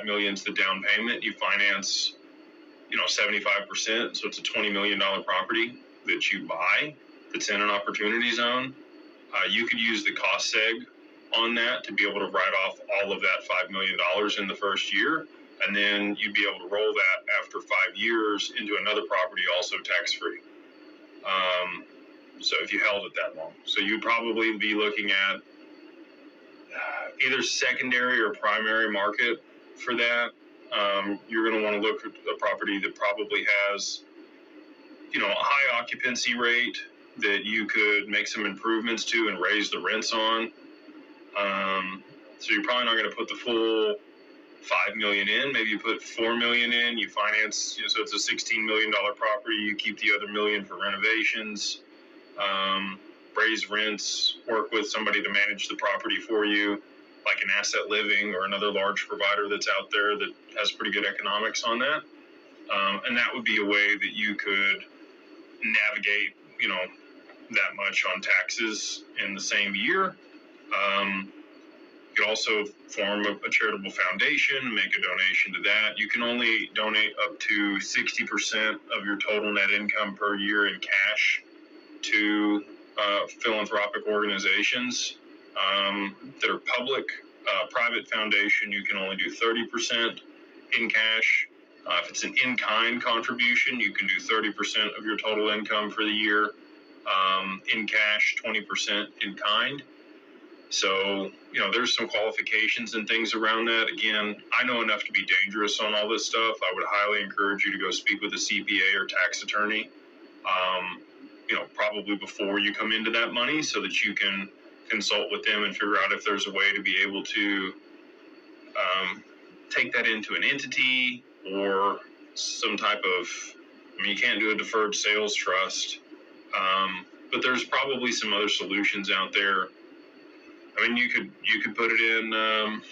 $5 million is the down payment. You finance, 75%. So it's a $20 million property that you buy that's in an opportunity zone. You could use the cost seg on that to be able to write off all of that $5 million in the first year. And then you'd be able to roll that after 5 years into another property, also tax-free. So if you held it that long. So you'd probably be looking at either secondary or primary market for that. You're going to want to look at a property that probably has, a high occupancy rate that you could make some improvements to and raise the rents on. So you're probably not going to put the full $5 million in. Maybe you put $4 million in. You finance, so it's a $16 million property. You keep the other $1 million for renovations. Raise rents. Work with somebody to manage the property for you, like an Asset Living or another large provider that's out there that has pretty good economics on that. And that would be a way that you could navigate, that much on taxes in the same year. You could also form a charitable foundation, make a donation to that. You can only donate up to 60% of your total net income per year in cash to philanthropic organizations that are public. Private foundation, you can only do 30% in cash. If it's an in-kind contribution, you can do 30% of your total income for the year in cash, 20% in kind. So, there's some qualifications and things around that. Again, I know enough to be dangerous on all this stuff. I would highly encourage you to go speak with a CPA or tax attorney, probably before you come into that money, so that you can consult with them and figure out if there's a way to be able to take that into an entity or some type of, you can't do a deferred sales trust, but there's probably some other solutions out there. You could put it in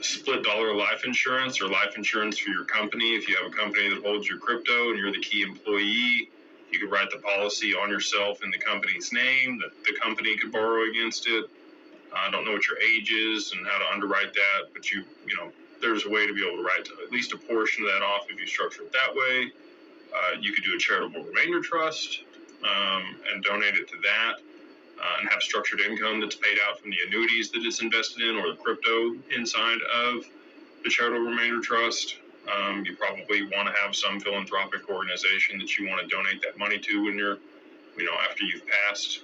split dollar life insurance or life insurance for your company. If you have a company that holds your crypto and you're the key employee, you could write the policy on yourself in the company's name. The company could borrow against it. I don't know what your age is and how to underwrite that, but there's a way to be able to write at least a portion of that off if you structure it that way. You could do a charitable remainder trust and donate it to that and have structured income that's paid out from the annuities that it's invested in or the crypto inside of the charitable remainder trust. You probably want to have some philanthropic organization that you want to donate that money to when you're, after you've passed.